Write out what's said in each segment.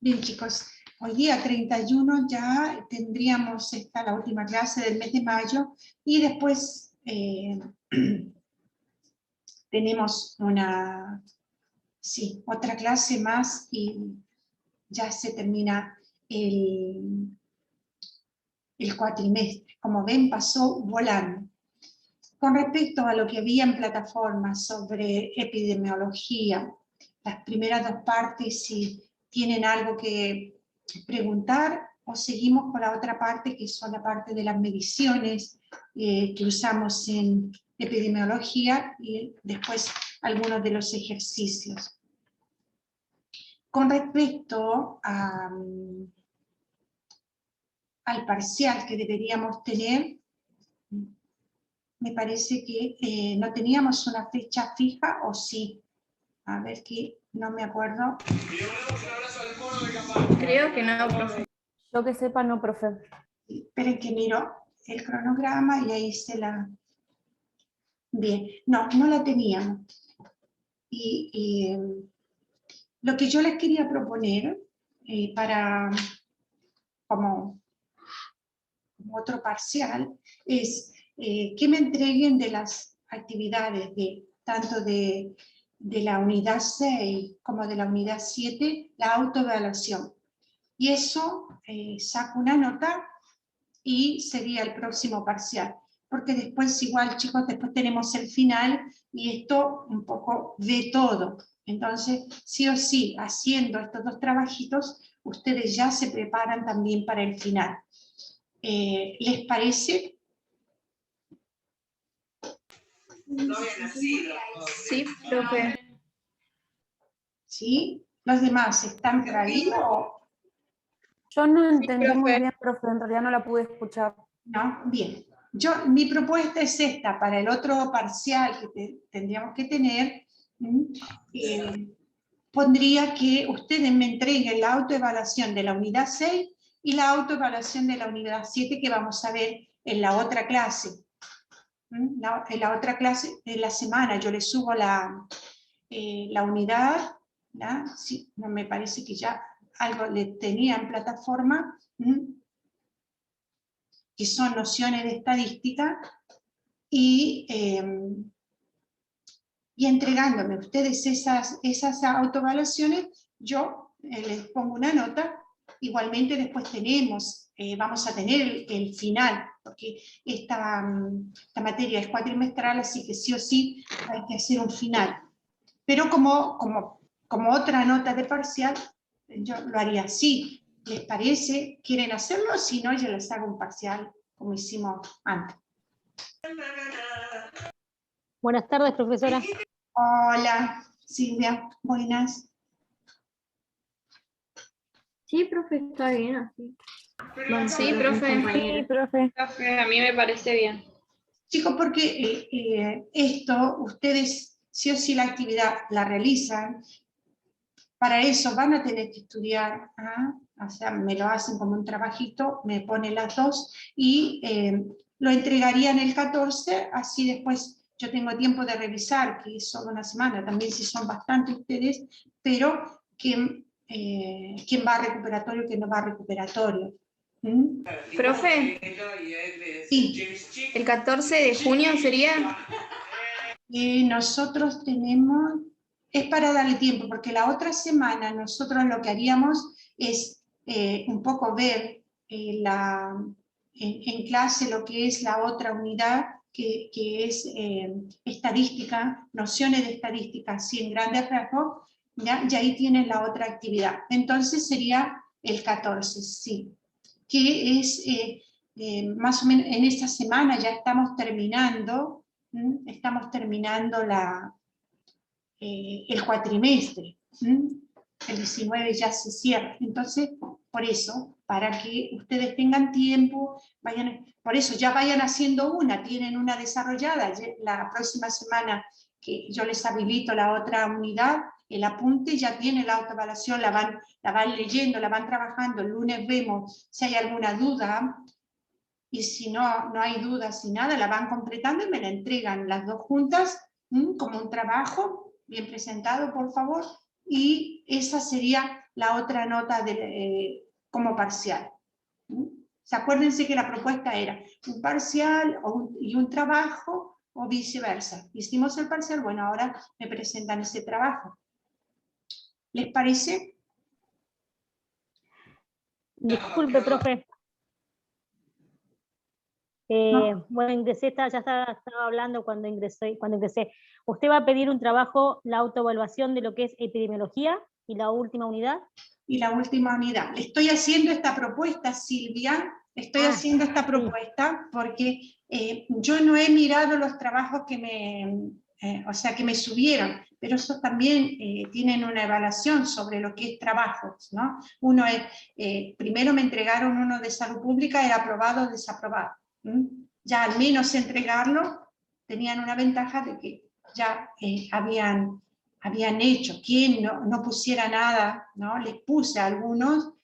Bien, chicos, hoy día 31 ya tendríamos la última clase del mes de mayo y después tenemos otra clase más y ya se termina el cuatrimestre. Como ven, pasó volando. Con respecto a lo que había en plataformas sobre epidemiología, las primeras dos partes, si tienen algo que preguntar, o seguimos con la otra parte, que son la parte de las mediciones que usamos en epidemiología, y después algunos de los ejercicios. Con respecto al parcial que deberíamos tener, me parece que no teníamos una fecha fija, o sí. A ver, que no me acuerdo. Creo que no, profe. Yo que sepa, no, profe. Esperen que miro el cronograma y ahí se la... Bien, no la teníamos. Y lo que yo les quería proponer para como otro parcial es que me entreguen de las actividades tanto de la unidad 6 como de la unidad 7 la autoevaluación. Y eso saco una nota y sería el próximo parcial. Porque después igual, chicos, después tenemos el final y esto un poco ve todo. Entonces, sí o sí, haciendo estos dos trabajitos, ustedes ya se preparan también para el final. ¿Les parece? Sí, profe. ¿Sí? ¿Los demás están por ahí o...? Yo no entendí profe. muy bien, profe, en realidad no la pude escuchar. No, bien. Mi propuesta es esta, para el otro parcial que tendríamos que tener, pondría que ustedes me entreguen la autoevaluación de la unidad 6 y la autoevaluación de la unidad 7 que vamos a ver en la otra clase. En la otra clase de la semana yo les subo la unidad, sí, me parece que ya algo le tenía en plataforma, que son nociones de estadística, y entregándome ustedes esas autoevaluaciones, yo les pongo una nota. Igualmente después vamos a tener el final, porque esta materia es cuatrimestral, así que sí o sí hay que hacer un final. Pero como otra nota de parcial, yo lo haría así. ¿Les parece? ¿Quieren hacerlo? Si no, yo les hago un parcial como hicimos antes. Buenas tardes, profesora. Hola, Silvia, buenas. Sí, profe, está bien así. Sí, profe. Sí, profe. Profe, a mí me parece bien. Chicos, porque esto, ustedes sí o sí la actividad la realizan, para eso van a tener que estudiar, o sea, me lo hacen como un trabajito, me ponen las dos, y lo entregarían el 14, así después yo tengo tiempo de revisar, que es solo una semana, también si son bastantes ustedes, pero quién va a recuperatorio, quién no va a recuperatorio. Profe, Sí. ¿el 14 de junio sería? Nosotros tenemos, es para darle tiempo, porque la otra semana nosotros lo que haríamos es un poco ver en clase lo que es la otra unidad, que es estadística, nociones de estadística, así en grandes rasgos, ¿ya? Y ahí tienen la otra actividad. Entonces sería el 14, sí, que es más o menos en esta semana ya estamos terminando el cuatrimestre, el 19 ya se cierra. Entonces, por eso, para que ustedes tengan tiempo, por eso ya vayan haciendo tienen una desarrollada, la próxima semana que yo les habilito la otra unidad, el apunte ya tiene la autoevaluación, la van leyendo, la van trabajando, el lunes vemos si hay alguna duda, y si no hay dudas y nada, la van completando y me la entregan las dos juntas, como un trabajo, bien presentado, por favor, y esa sería la otra nota como parcial. Acuérdense que la propuesta era un parcial y un trabajo o viceversa. Hicimos el parcial, bueno, ahora me presentan ese trabajo. ¿Les parece? Disculpe, profe. Bueno, ingresé, ya estaba hablando cuando ingresé. ¿Usted va a pedir un trabajo, la autoevaluación de lo que es epidemiología y la última unidad? Y la última unidad. Le estoy haciendo esta propuesta, Silvia, haciendo esta propuesta porque yo no he mirado los trabajos que me subieron, pero esos también tienen una evaluación sobre lo que es trabajos, ¿no? Uno es, primero me entregaron uno de salud pública, era aprobado o desaprobado. Ya al menos entregarlo, tenían una ventaja de que ya habían hecho. Quien no pusiera nada, ¿no? Les puse a algunos,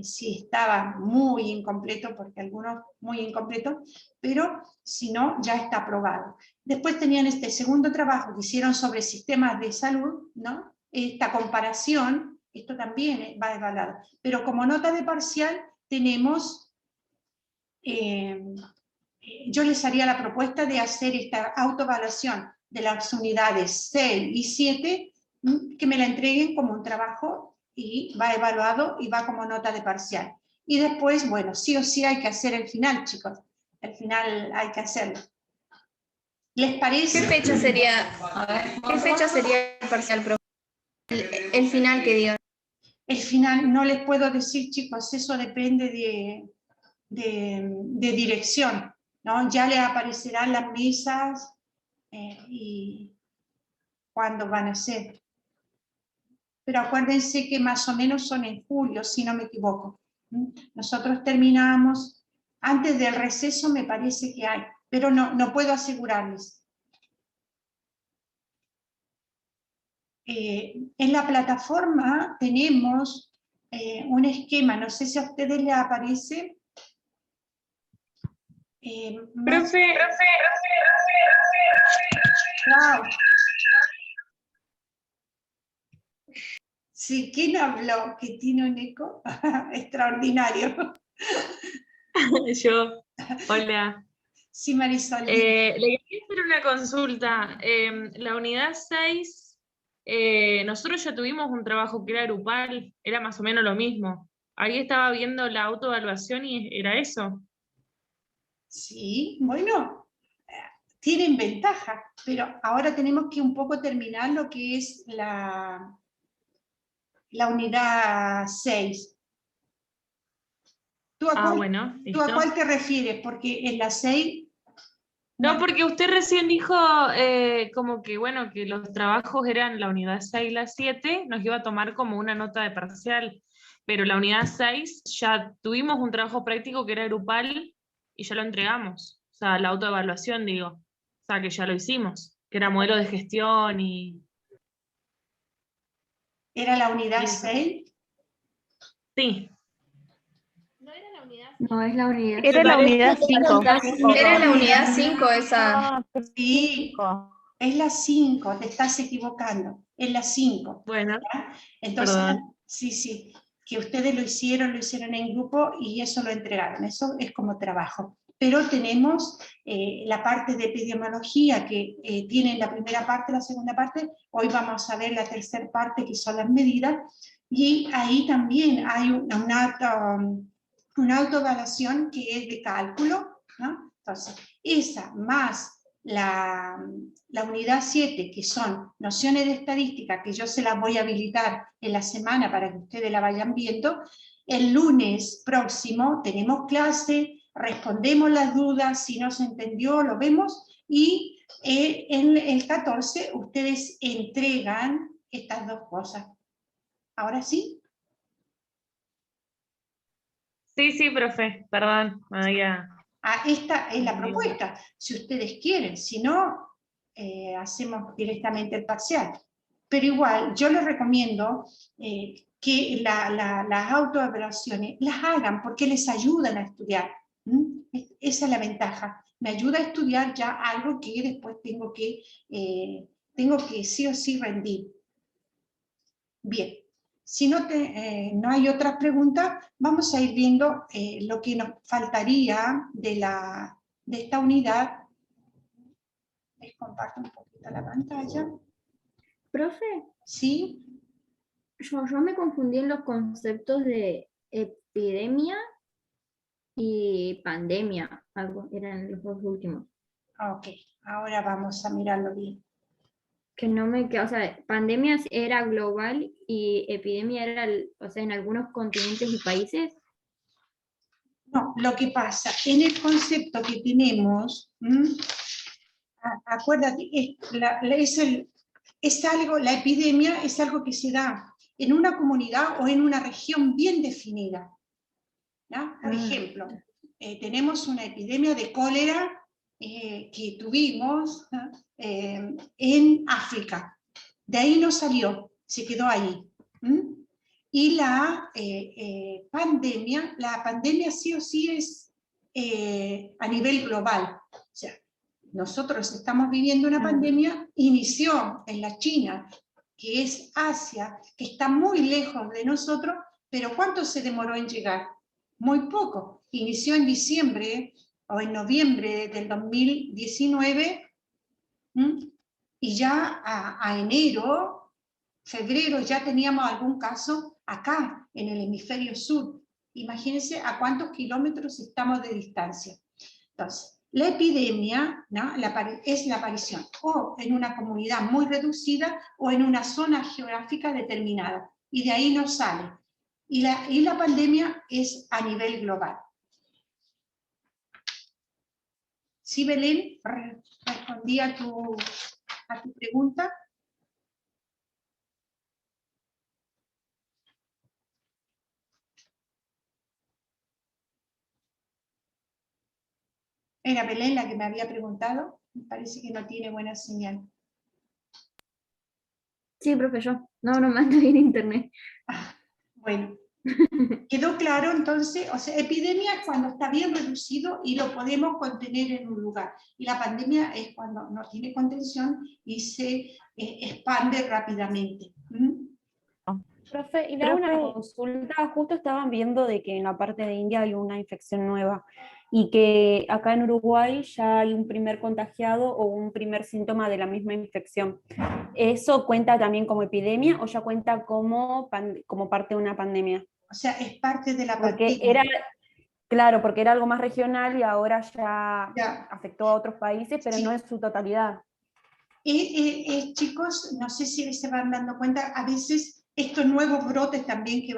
si estaba muy incompleto, porque algunos muy incompletos, pero si no, ya está aprobado. Después tenían este segundo trabajo que hicieron sobre sistemas de salud, ¿no? Esta comparación, esto también va evaluado. Pero como nota de parcial tenemos, yo les haría la propuesta de hacer esta autoevaluación de las unidades 6 y 7, que me la entreguen como un trabajo y va evaluado y va como nota de parcial. Y después, bueno, sí o sí hay que hacer el final, chicos. El final hay que hacerlo. ¿Les parece? ¿Qué fecha sería, qué fecha sería el parcial, profe? El final que digan. El final no les puedo decir, chicos, eso depende de dirección, ¿no? Ya les aparecerán las mesas y cuándo van a ser. Pero acuérdense que más o menos son en julio, si no me equivoco. Nosotros terminamos antes del receso, me parece que hay, pero no puedo asegurarles. En la plataforma tenemos un esquema, no sé si a ustedes les aparece. Profe. Wow. Sí, ¿quién habló? Que tiene un eco extraordinario. Yo. Hola. Sí, Marisol. Le quería hacer una consulta. La unidad 6, nosotros ya tuvimos un trabajo que era grupal, era más o menos lo mismo. Ahí estaba viendo la autoevaluación y era eso. Sí, bueno, tienen ventaja, pero ahora tenemos que un poco terminar lo que es la unidad 6. ¿Tú a listo. cuál te refieres? Porque en la 6... No, porque usted recién dijo como que, bueno, que los trabajos eran la unidad 6 y la 7, nos iba a tomar como una nota de parcial, pero la unidad 6 ya tuvimos un trabajo práctico que era grupal y ya lo entregamos, o sea, la autoevaluación, digo, o sea, que ya lo hicimos, que era modelo de gestión y... ¿Era la unidad 6? Sí. No, es la unidad. Era la unidad 5. Era la unidad 5 esa. Sí, es la 5, te estás equivocando, es la 5. Bueno, entonces, perdón. sí, que ustedes lo hicieron en grupo y eso lo entregaron, eso es como trabajo. Pero tenemos la parte de epidemiología que tiene la primera parte, la segunda parte, hoy vamos a ver la tercera parte que son las medidas, y ahí también hay una autoevaluación que es de cálculo, ¿no? Entonces, esa más la unidad 7, que son nociones de estadística, que yo se las voy a habilitar en la semana para que ustedes la vayan viendo. El lunes próximo tenemos clase, respondemos las dudas, si no se entendió lo vemos, y en el 14 ustedes entregan estas dos cosas. ¿Ahora sí? Sí, profe, perdón. Esta es la propuesta, si ustedes quieren, si no, hacemos directamente el parcial. Pero igual, yo les recomiendo que las autoevaluaciones las hagan porque les ayudan a estudiar. Esa es la ventaja. Me ayuda a estudiar ya algo que después tengo que sí o sí rendir. Bien, si no, no hay otras preguntas, vamos a ir viendo lo que nos faltaría de esta unidad. Les comparto un poquito la pantalla. Profe, ¿Sí? yo me confundí en los conceptos de epidemia y pandemia, algo, eran los dos últimos. Ok, ahora vamos a mirarlo bien. Que no me queda, o sea, pandemia era global y epidemia era, o sea, en algunos continentes y países. No, lo que pasa, en el concepto que tenemos, acuérdate, la epidemia es algo que se da en una comunidad o en una región bien definida, ¿no? Por ejemplo, tenemos una epidemia de cólera que tuvimos, ¿no? En África. De ahí no salió, se quedó ahí. Y la pandemia sí o sí es a nivel global. O sea, nosotros estamos viviendo una pandemia, inició en la China, que es Asia, que está muy lejos de nosotros, pero ¿cuánto se demoró en llegar? Muy poco. Inició en diciembre o en noviembre del 2019, y ya a enero, febrero, ya teníamos algún caso acá, en el hemisferio sur. Imagínense a cuántos kilómetros estamos de distancia. Entonces, la epidemia, ¿no? Es la aparición o en una comunidad muy reducida o en una zona geográfica determinada, y de ahí no sale. Y la pandemia es a nivel global. ¿Sí, Belén? ¿Respondí a tu pregunta? Era Belén la que me había preguntado. Me parece que no tiene buena señal. Sí, profe, yo. No me anda bien internet. Bueno, quedó claro entonces, o sea, epidemia es cuando está bien reducido y lo podemos contener en un lugar. Y la pandemia es cuando no tiene contención y se expande rápidamente. Profe, y le hago una consulta. Justo estaban viendo de que en la parte de India hay una infección nueva y que acá en Uruguay ya hay un primer contagiado o un primer síntoma de la misma infección. ¿Eso cuenta también como epidemia o ya cuenta como parte de una pandemia? O sea, es parte de la Porque pandemia. claro, porque era algo más regional y ahora ya afectó a otros países, pero Sí. no en su totalidad. Chicos, no sé si se van dando cuenta, a veces estos nuevos brotes también que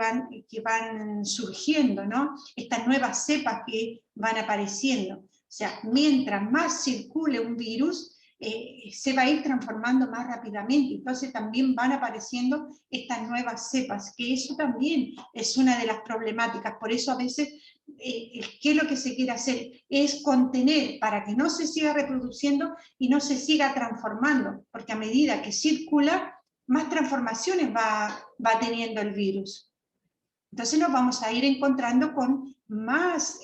van surgiendo, ¿no? Estas nuevas cepas que van apareciendo. O sea, mientras más circule un virus, se va a ir transformando más rápidamente. Entonces también van apareciendo estas nuevas cepas, que eso también es una de las problemáticas. Por eso a veces, ¿qué es lo que se quiere hacer? Es contener para que no se siga reproduciendo y no se siga transformando, porque a medida que circula, más transformaciones va teniendo el virus. Entonces nos vamos a ir encontrando con más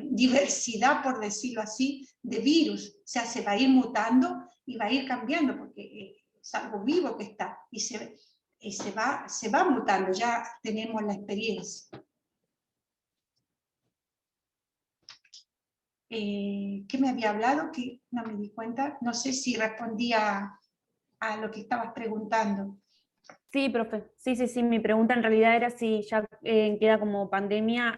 diversidad, por decirlo así, de virus. O sea, se va a ir mutando y va a ir cambiando, porque es algo vivo que está, y se va mutando, ya tenemos la experiencia. ¿Qué me había hablado? Que no me di cuenta. No sé si respondía a lo que estabas preguntando. Sí, profe. Sí. Mi pregunta en realidad era si ya queda como pandemia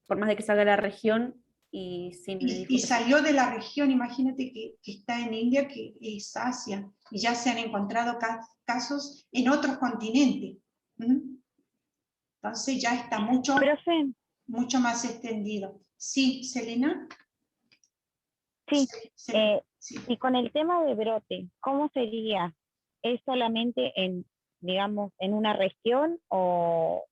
por más de que salga de la región. Y, sí, me dijo y que salió de la región, imagínate que está en India, que es Asia, y ya se han encontrado casos en otros continentes. Entonces ya está mucho más extendido. Sí, Selena. Sí, Sí. y con el tema de brote, ¿cómo sería? ¿Es solamente en, digamos, en una región o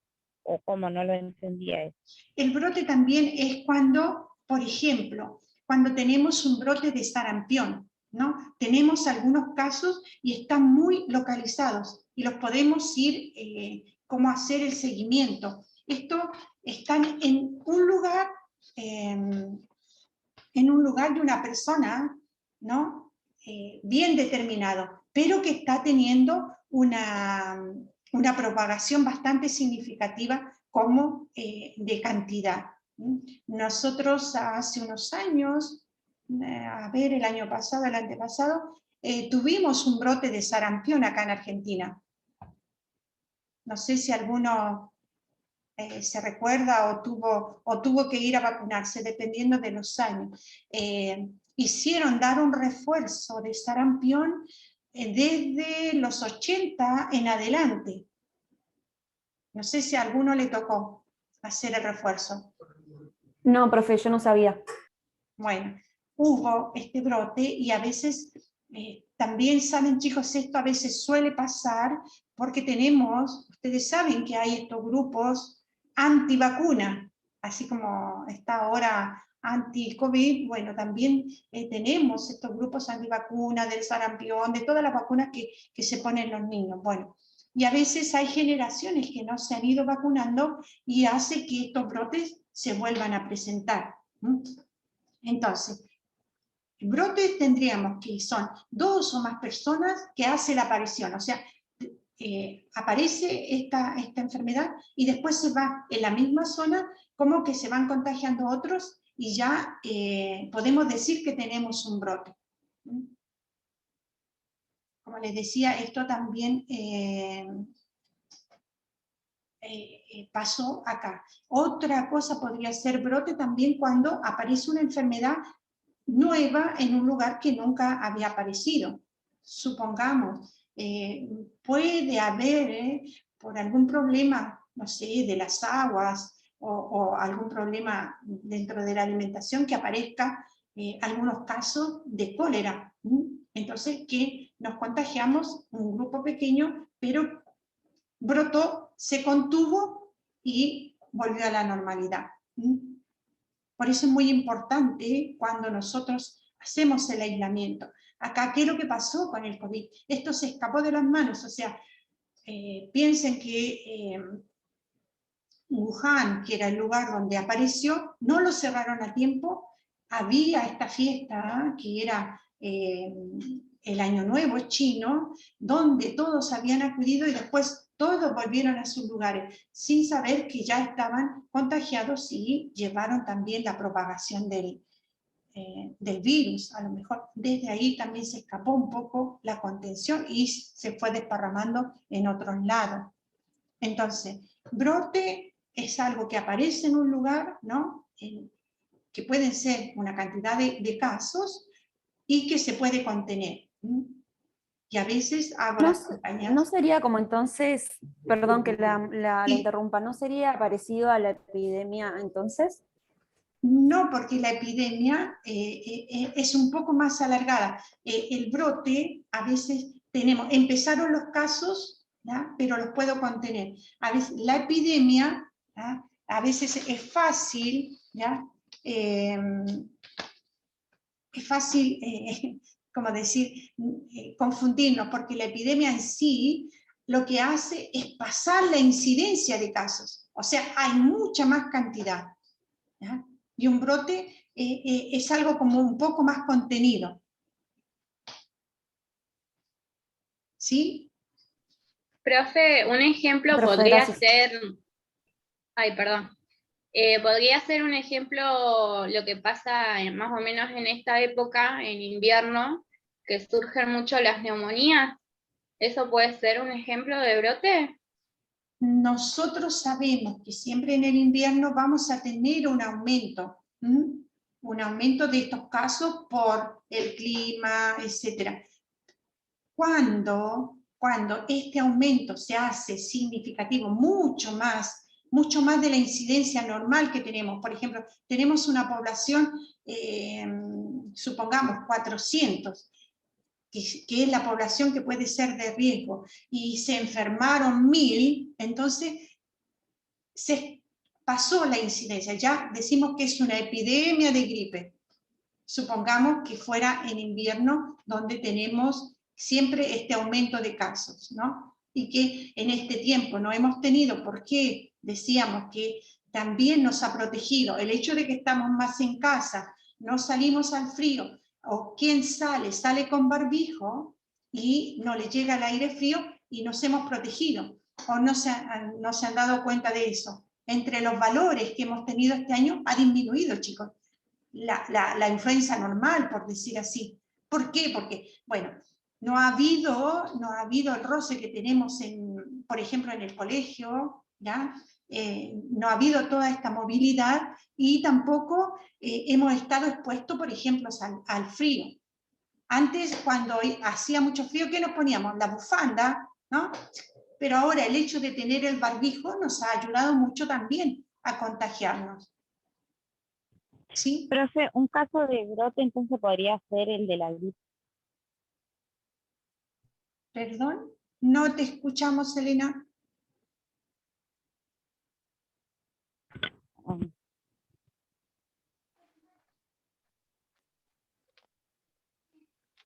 cómo? No lo entendía eso. El brote también es cuando, por ejemplo, cuando tenemos un brote de sarampión, ¿no? Tenemos algunos casos y están muy localizados y los podemos ir, cómo hacer el seguimiento. Esto están en un lugar de una persona, ¿no? Bien determinado, pero que está teniendo una una propagación bastante significativa como de cantidad. Nosotros hace unos años, a ver, el año pasado, el antepasado, tuvimos un brote de sarampión acá en Argentina. No sé si alguno se recuerda o tuvo que ir a vacunarse, dependiendo de los años. Hicieron dar un refuerzo de sarampión desde los 80 en adelante. No sé si a alguno le tocó hacer el refuerzo. No, profe, yo no sabía. Bueno, hubo este brote y a veces también saben, chicos, esto a veces suele pasar porque tenemos, ustedes saben que hay estos grupos antivacuna, así como está ahora anti-COVID, bueno, también tenemos estos grupos antivacuna, del sarampión, de todas las vacunas que se ponen los niños. Bueno, y a veces hay generaciones que no se han ido vacunando y hace que estos brotes se vuelvan a presentar. Entonces, brotes tendríamos que son 2 o más personas que hacen la aparición, o sea, aparece esta enfermedad y después se va en la misma zona, como que se van contagiando otros y ya podemos decir que tenemos un brote. Como les decía, esto también pasó acá. Otra cosa podría ser brote también cuando aparece una enfermedad nueva en un lugar que nunca había aparecido. Supongamos, puede haber por algún problema, no sé, de las aguas o algún problema dentro de la alimentación que aparezca algunos casos de cólera. Entonces, que nos contagiamos un grupo pequeño, pero brotó, se contuvo y volvió a la normalidad. Por eso es muy importante cuando nosotros hacemos el aislamiento. Acá, ¿qué es lo que pasó con el COVID? Esto se escapó de las manos, o sea, piensen que Wuhan, que era el lugar donde apareció, no lo cerraron a tiempo, había esta fiesta que era el Año Nuevo chino, donde todos habían acudido y después todos volvieron a sus lugares, sin saber que ya estaban contagiados y llevaron también la propagación del virus. A lo mejor desde ahí también se escapó un poco la contención y se fue desparramando en otros lados. Entonces, brote es algo que aparece en un lugar, ¿no? Que pueden ser una cantidad de casos y que se puede contener. Y a veces hago las campañas. ¿No sería como entonces, perdón que la interrumpa, ¿no sería parecido a la epidemia entonces? No, porque la epidemia es un poco más alargada. El brote, a veces empezaron los casos, ¿ya? Pero los puedo contener. A veces la epidemia, ¿ya? A veces es fácil, ¿ya? Es fácil, como decir, confundirnos, porque la epidemia en sí lo que hace es pasar la incidencia de casos. O sea, hay mucha más cantidad, ¿ya? Y un brote es algo como un poco más contenido. ¿Sí? Profe, un ejemplo Profe, podría gracias. ser, podría ser un ejemplo lo que pasa más o menos en esta época, en invierno, que surgen mucho las neumonías. ¿Eso puede ser un ejemplo de brote? Nosotros sabemos que siempre en el invierno vamos a tener un aumento de estos casos por el clima, etc. Cuando este aumento se hace significativo, mucho más de la incidencia normal que tenemos, por ejemplo, tenemos una población, supongamos 400, que es la población que puede ser de riesgo, y se enfermaron 1000, entonces se pasó la incidencia, ya decimos que es una epidemia de gripe. Supongamos que fuera en invierno, donde tenemos siempre este aumento de casos, ¿no? Y que en este tiempo no hemos tenido, porque decíamos que también nos ha protegido el hecho de que estamos más en casa, no salimos al frío, o quien sale con barbijo y no le llega el aire frío y nos hemos protegido. ¿O no no se han dado cuenta de eso? Entre los valores que hemos tenido este año ha disminuido, chicos, la influenza normal, por decir así. ¿Por qué? Porque, bueno, no ha habido el roce que tenemos, por ejemplo, en el colegio, ¿ya? No ha habido toda esta movilidad y tampoco hemos estado expuestos, por ejemplo, al frío. Antes, cuando hacía mucho frío, ¿qué nos poníamos? La bufanda, ¿no? Pero ahora el hecho de tener el barbijo nos ha ayudado mucho también a contagiarnos. ¿Sí? Profe, un caso de brote entonces podría ser el de la gripe. ¿Perdón? No te escuchamos, Elena. Um,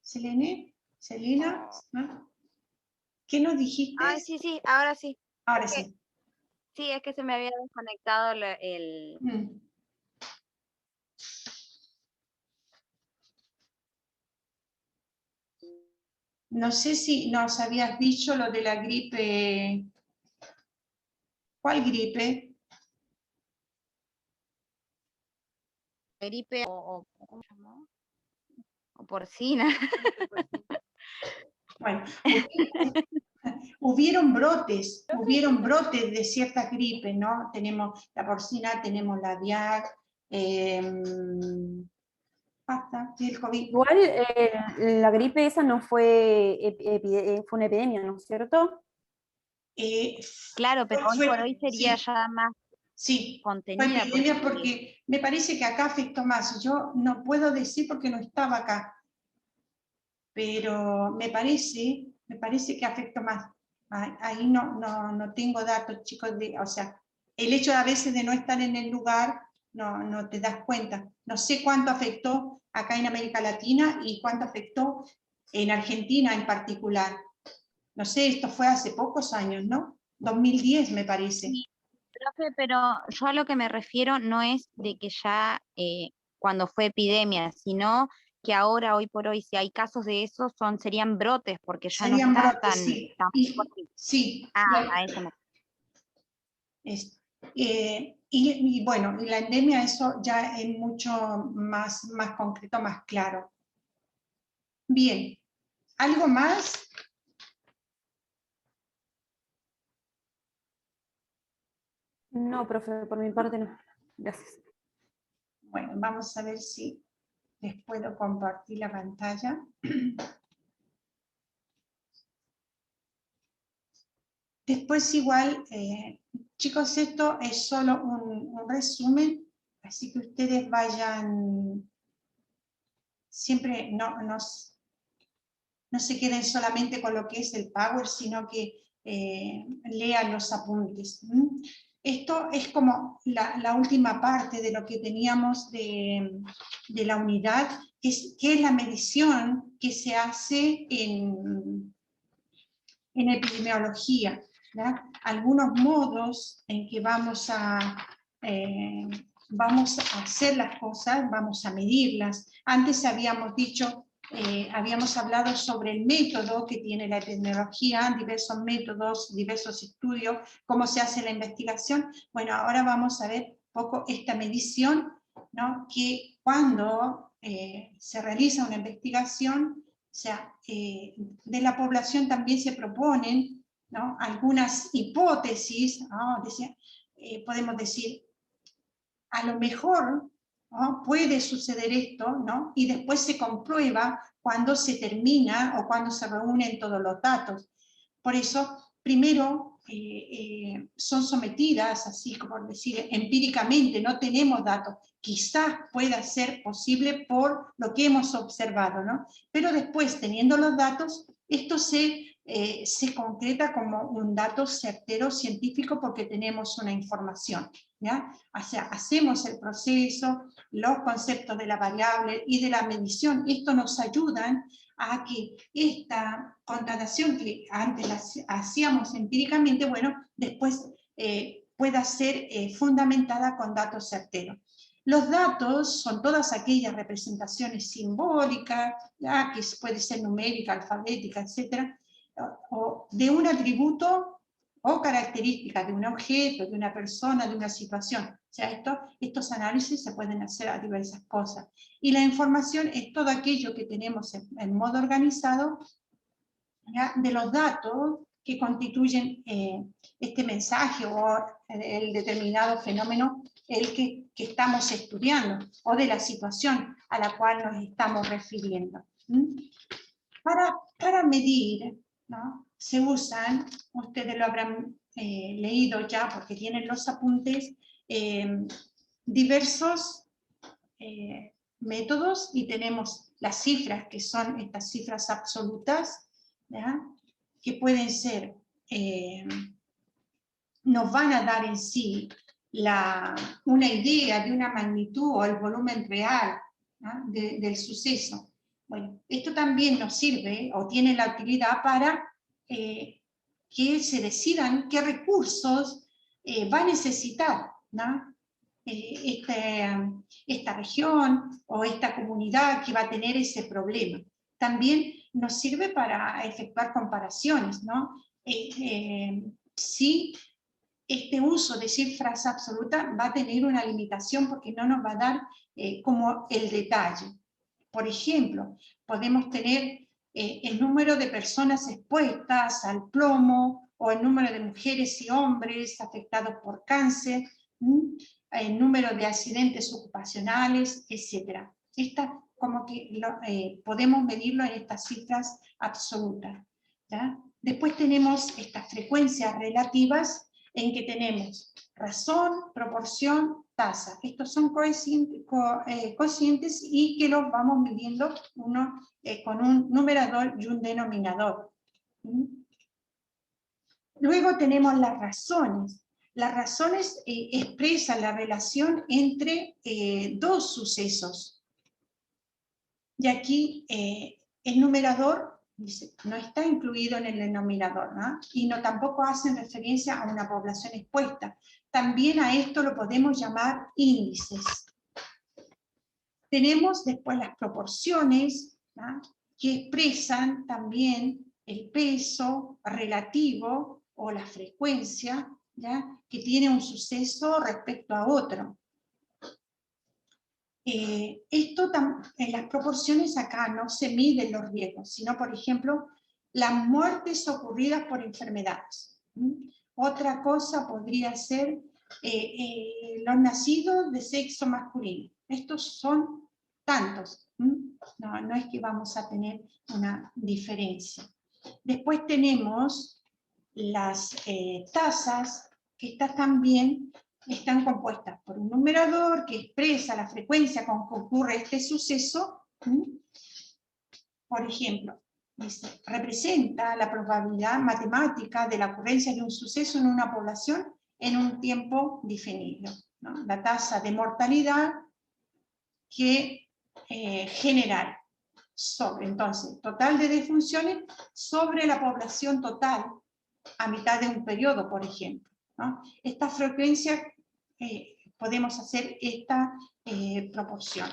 Selena, ¿no? ¿Qué nos dijiste? Ah, sí, ahora sí. Ahora Es que- sí. Sí, es que se me había desconectado el... Mm. No sé si nos habías dicho lo de la gripe. ¿Cuál gripe? gripe ¿cómo se llamó? O porcina. Bueno, hubieron brotes de ciertas gripes, ¿no? Tenemos la porcina, tenemos la aviar, basta, y el COVID. Igual la gripe esa no fue, fue una epidemia, ¿no es cierto? Claro, pero hoy por hoy sería sí, ya más sí, fue contenida. epidemia porque me parece que acá afectó más. Yo no puedo decir porque no estaba acá, pero me parece que afectó más. Ahí no tengo datos, chicos, o sea, el hecho a veces de no estar en el lugar, no te das cuenta. No sé cuánto afectó acá en América Latina y cuánto afectó en Argentina en particular. No sé, esto fue hace pocos años, ¿no? 2010 me parece. Sí, profe, pero yo a lo que me refiero no es de que ya cuando fue epidemia, sino que ahora, hoy por hoy, si hay casos de eso, serían brotes, porque ya Serían no está brotes, tan, sí. tan fuerte. Sí. A eso me Y bueno, y la endemia, eso ya es mucho más concreto, más claro. Bien, ¿algo más? No, profe, por mi parte no. Gracias. Bueno, vamos a ver si les puedo compartir la pantalla. Después igual, chicos, esto es solo un resumen, así que ustedes vayan, siempre no se queden solamente con lo que es el Power, sino que lean los apuntes. Esto es como la última parte de lo que teníamos de la unidad, que es la medición que se hace en epidemiología, ¿verdad? Algunos modos en que vamos a hacer las cosas, vamos a medirlas. Antes habíamos dicho, habíamos hablado sobre el método que tiene la epidemiología, diversos métodos, diversos estudios, cómo se hace la investigación. Bueno, ahora vamos a ver un poco esta medición, ¿no? Que cuando se realiza una investigación, o sea, de la población también se proponen, ¿no? Algunas hipótesis, ¿no? Podemos decir, a lo mejor, ¿no? Puede suceder esto, ¿no? Y después se comprueba cuando se termina o cuando se reúnen todos los datos. Por eso, primero, son sometidas, así como decir, empíricamente, no tenemos datos. Quizás pueda ser posible por lo que hemos observado, ¿no? Pero después, teniendo los datos, esto se concreta como un dato certero científico porque tenemos una información, ¿ya? O sea, hacemos el proceso, los conceptos de la variable y de la medición, esto nos ayudan a que esta contratación que antes la hacíamos empíricamente, bueno, después pueda ser fundamentada con datos certeros. Los datos son todas aquellas representaciones simbólicas, ya, que puede ser numérica, alfabética, etcétera, o de un atributo o características de un objeto, de una persona, de una situación. O sea, estos análisis se pueden hacer a diversas cosas. Y la información es todo aquello que tenemos en modo organizado, ¿ya?, de los datos que constituyen este mensaje o el determinado fenómeno el que estamos estudiando, o de la situación a la cual nos estamos refiriendo. Para medir, ¿no?, se usan, ustedes lo habrán leído ya porque tienen los apuntes, diversos métodos, y tenemos las cifras, que son estas cifras absolutas, ¿ya?, que pueden ser, nos van a dar en sí una idea de una magnitud o el volumen real, ¿no?, del suceso. Bueno, esto también nos sirve o tiene la utilidad para que se decidan qué recursos va a necesitar, ¿no?, esta región o esta comunidad que va a tener ese problema. También nos sirve para efectuar comparaciones, ¿no? Si este uso de cifras absolutas va a tener una limitación porque no nos va a dar como el detalle. Por ejemplo, podemos tener el número de personas expuestas al plomo, o el número de mujeres y hombres afectados por cáncer, el número de accidentes ocupacionales, etc. Como que podemos medirlo en estas cifras absolutas, ¿ya? Después tenemos estas frecuencias relativas, en que tenemos razón, proporción, tasa. Estos son cocientes y que los vamos midiendo uno con un numerador y un denominador. Luego tenemos las razones. Las razones expresan la relación entre dos sucesos. Y aquí el numerador no está incluido en el denominador, ¿no? Y tampoco hacen referencia a una población expuesta. También a esto lo podemos llamar índices. Tenemos después las proporciones, ¿no?, que expresan también el peso relativo o la frecuencia, ¿ya?, que tiene un suceso respecto a otro. En las proporciones acá no se miden los riesgos, sino, por ejemplo, las muertes ocurridas por enfermedades. Otra cosa podría ser los nacidos de sexo masculino. Estos son tantos. No es que vamos a tener una diferencia. Después tenemos las tasas, que estas también están compuestas por un numerador que expresa la frecuencia con que ocurre este suceso. Por ejemplo, representa la probabilidad matemática de la ocurrencia de un suceso en una población en un tiempo definido, ¿no? La tasa de mortalidad que general sobre, entonces, total de defunciones sobre la población total a mitad de un periodo, por ejemplo, ¿no? Esta frecuencia, podemos hacer esta proporción.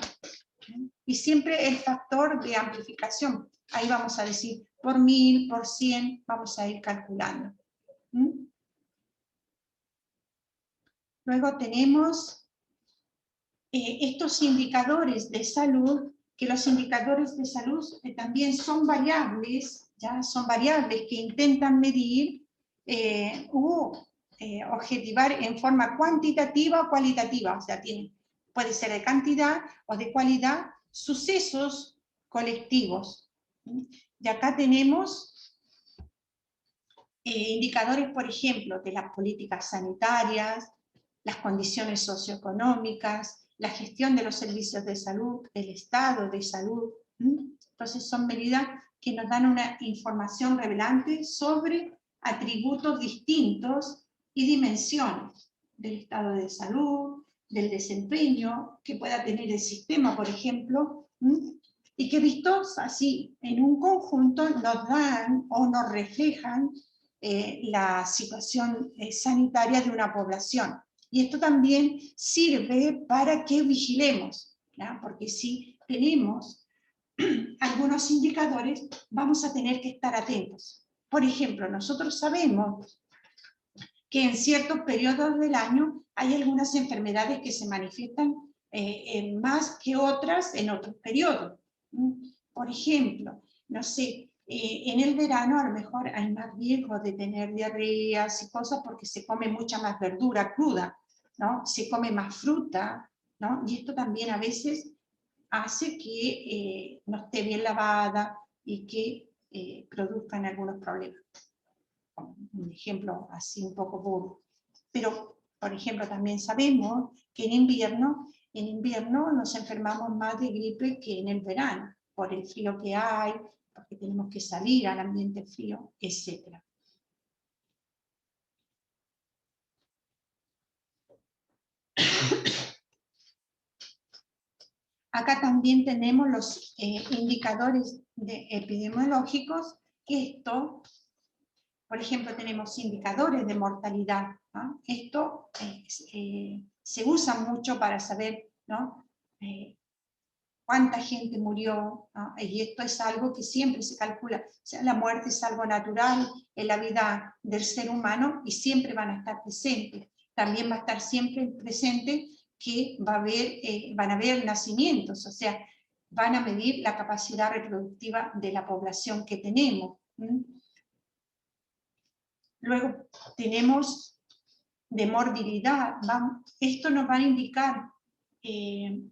Y siempre el factor de amplificación, ahí vamos a decir por 1000, por 100, vamos a ir calculando. Luego tenemos estos indicadores de salud, que los indicadores de salud también son variables, ¿ya? Son variables que intentan medir objetivar en forma cuantitativa o cualitativa, o sea, puede ser de cantidad o de cualidad, sucesos colectivos. Y acá tenemos indicadores, por ejemplo, de las políticas sanitarias, las condiciones socioeconómicas, la gestión de los servicios de salud, el estado de salud. Entonces son medidas que nos dan una información revelante sobre atributos distintos y dimensiones del estado de salud, del desempeño que pueda tener el sistema, por ejemplo, y que vistos así en un conjunto nos dan o nos reflejan la situación sanitaria de una población. Y esto también sirve para que vigilemos, ¿no? Porque si tenemos algunos indicadores, vamos a tener que estar atentos. Por ejemplo, nosotros sabemos que en ciertos periodos del año hay algunas enfermedades que se manifiestan más que otras en otros periodos. Por ejemplo, no sé, en el verano a lo mejor hay más riesgo de tener diarreas y cosas porque se come mucha más verdura cruda, ¿no? Se come más fruta, ¿no? Y esto también a veces hace que no esté bien lavada y que produzcan algunos problemas. Un ejemplo así un poco burdo. Pero, por ejemplo, también sabemos que en invierno nos enfermamos más de gripe que en el verano, por el frío que hay, porque tenemos que salir al ambiente frío, etc. Acá también tenemos los indicadores epidemiológicos, que esto, por ejemplo, tenemos indicadores de mortalidad, ¿no? Esto se usa mucho para saber, ¿no? Cuánta gente murió, ¿no? Y esto es algo que siempre se calcula. O sea, la muerte es algo natural en la vida del ser humano y siempre van a estar presentes. También va a estar siempre presente que van a haber nacimientos, o sea, van a medir la capacidad reproductiva de la población que tenemos. Luego tenemos de morbilidad. Esto nos va a indicar de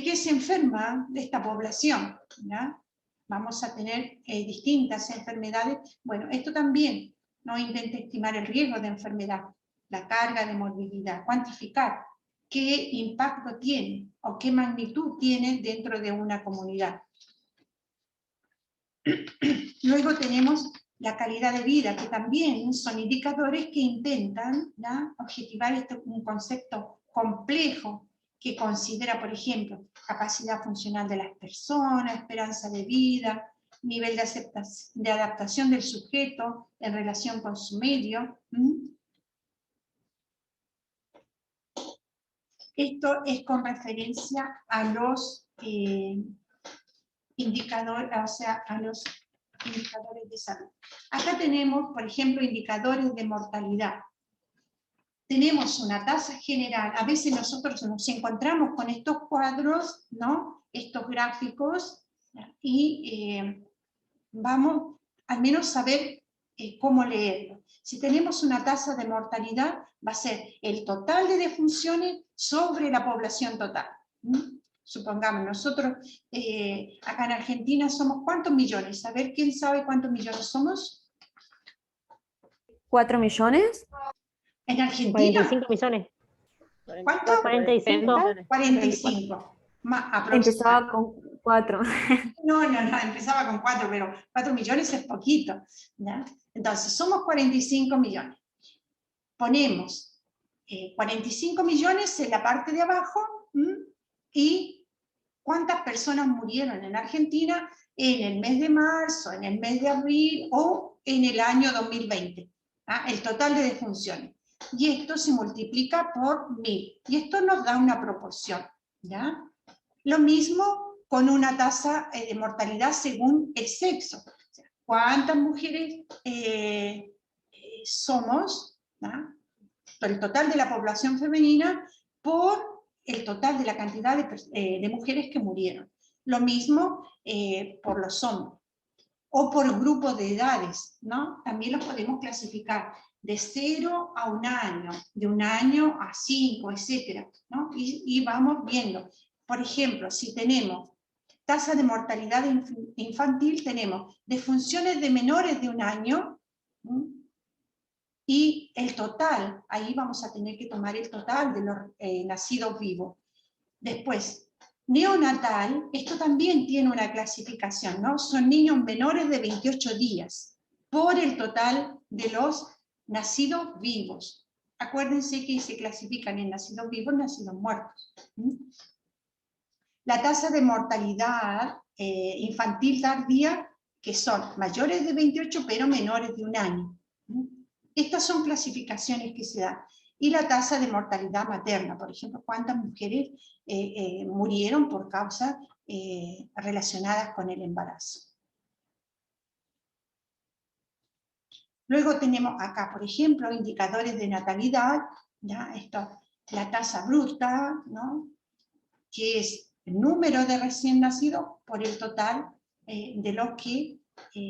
qué se enferma de esta población, ¿ya? Vamos a tener distintas enfermedades. Bueno, esto también nos intenta estimar el riesgo de enfermedad, la carga de morbilidad, cuantificar qué impacto tiene o qué magnitud tiene dentro de una comunidad. Luego tenemos la calidad de vida, que también son indicadores que intentan, ¿ya?, objetivar un concepto complejo que considera, por ejemplo, capacidad funcional de las personas, esperanza de vida, nivel de adaptación del sujeto en relación con su medio. Esto es con referencia a los indicadores, o sea, a los indicadores de salud. Acá tenemos, por ejemplo, indicadores de mortalidad. Tenemos una tasa general, a veces nosotros nos encontramos con estos cuadros, ¿no?, estos gráficos, y vamos al menos a ver cómo leerlo. Si tenemos una tasa de mortalidad, va a ser el total de defunciones sobre la población total. Supongamos, nosotros acá en Argentina somos ¿cuántos millones? A ver, ¿quién sabe cuántos millones somos? 4 millones. ¿En Argentina? 45 millones. ¿Cuánto? 45. 45. Empezaba con 4. No, empezaba con 4, pero 4 millones es poquito, ¿ya? Entonces, somos 45 millones. Ponemos 45 millones en la parte de abajo, y cuántas personas murieron en Argentina en el mes de marzo, en el mes de abril o en el año 2020. El total de defunciones. Y esto se multiplica por 1000. Y esto nos da una proporción, ¿ya? Lo mismo con una tasa de mortalidad según el sexo. O sea, ¿cuántas mujeres somos? ¿Ya? El total de la población femenina por el total de la cantidad de mujeres que murieron. Lo mismo por los hombres. O por grupos de edades, ¿no? También los podemos clasificar de 0 a 1 año, de 1 año a 5, etc., ¿no? Y vamos viendo. Por ejemplo, si tenemos tasa de mortalidad infantil, tenemos defunciones de menores de 1 año, y el total, ahí vamos a tener que tomar el total de los nacidos vivos. Después, neonatal, esto también tiene una clasificación, ¿no? Son niños menores de 28 días, por el total de los nacidos vivos. Acuérdense que se clasifican en nacidos vivos, nacidos muertos. La tasa de mortalidad infantil tardía, que son mayores de 28 pero menores de 1 año. Estas son clasificaciones que se dan. Y la tasa de mortalidad materna, por ejemplo, cuántas mujeres murieron por causas relacionadas con el embarazo. Luego tenemos acá, por ejemplo, indicadores de natalidad, ¿ya? Esto, la tasa bruta, ¿no? Que es el número de recién nacidos por el total de los que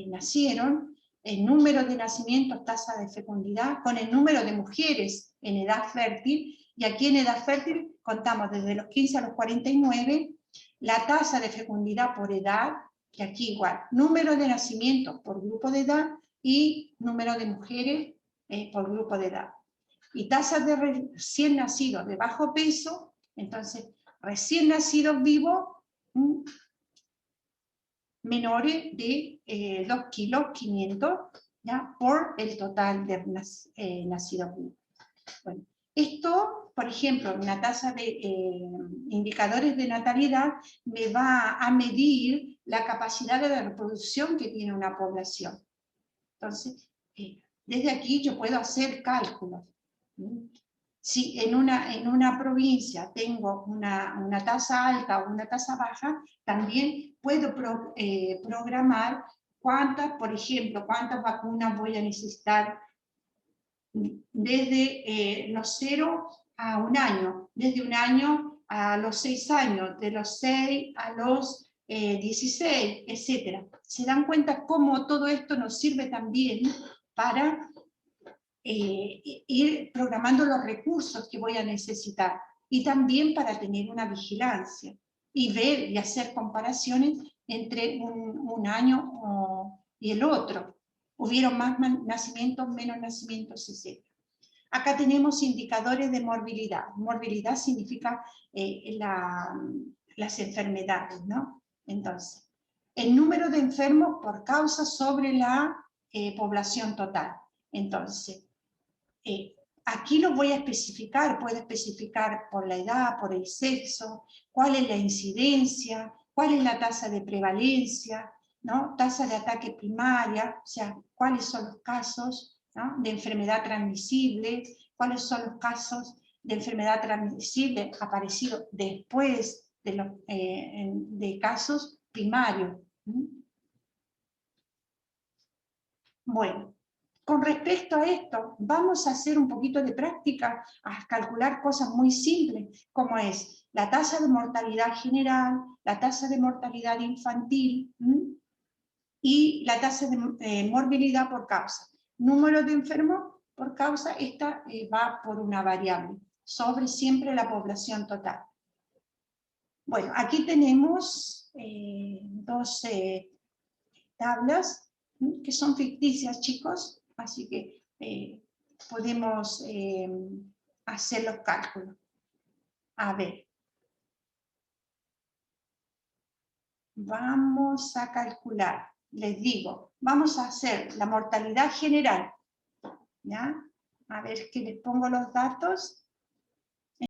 nacieron, el número de nacimientos, tasa de fecundidad, con el número de mujeres en edad fértil, y aquí en edad fértil contamos desde los 15 a los 49, la tasa de fecundidad por edad, que aquí igual, número de nacimientos por grupo de edad y número de mujeres por grupo de edad. Y tasas de recién nacidos de bajo peso, entonces recién nacidos vivos menores de 2,5 kilos, ¿ya? Por el total de nacidos vivos. Bueno, esto, por ejemplo, una tasa de indicadores de natalidad me va a medir la capacidad de reproducción que tiene una población. Entonces, desde aquí yo puedo hacer cálculos. Si en una provincia tengo una tasa alta o una tasa baja, también puedo programar cuántas, por ejemplo, cuántas vacunas voy a necesitar desde los 0 a 1 año, desde 1 año a los 6 años, de los 6 a los 16, etc. ¿Se dan cuenta cómo todo esto nos sirve también para ir programando los recursos que voy a necesitar, y también para tener una vigilancia y ver y hacer comparaciones entre un año y el otro? Hubieron más nacimientos, menos nacimientos, etc. Acá tenemos indicadores de morbilidad. Morbilidad significa las enfermedades, ¿no? Entonces, el número de enfermos por causa sobre la población total. Entonces, aquí lo voy a especificar, puedo especificar por la edad, por el sexo, cuál es la incidencia, cuál es la tasa de prevalencia, ¿no? Tasa de ataque primaria, o sea, cuáles son los casos, ¿no? De enfermedad transmisible, cuáles son los casos de enfermedad transmisible aparecidos después de casos primarios. Bueno. Con respecto a esto, vamos a hacer un poquito de práctica, a calcular cosas muy simples, como es la tasa de mortalidad general, la tasa de mortalidad infantil y la tasa de morbilidad por causa. Número de enfermos por causa, esta va por una variable, sobre siempre la población total. Bueno, aquí tenemos 12 tablas que son ficticias, chicos. Así que podemos hacer los cálculos. A ver. Vamos a calcular. Les digo, vamos a hacer la mortalidad general. ¿Ya? A ver que les pongo los datos.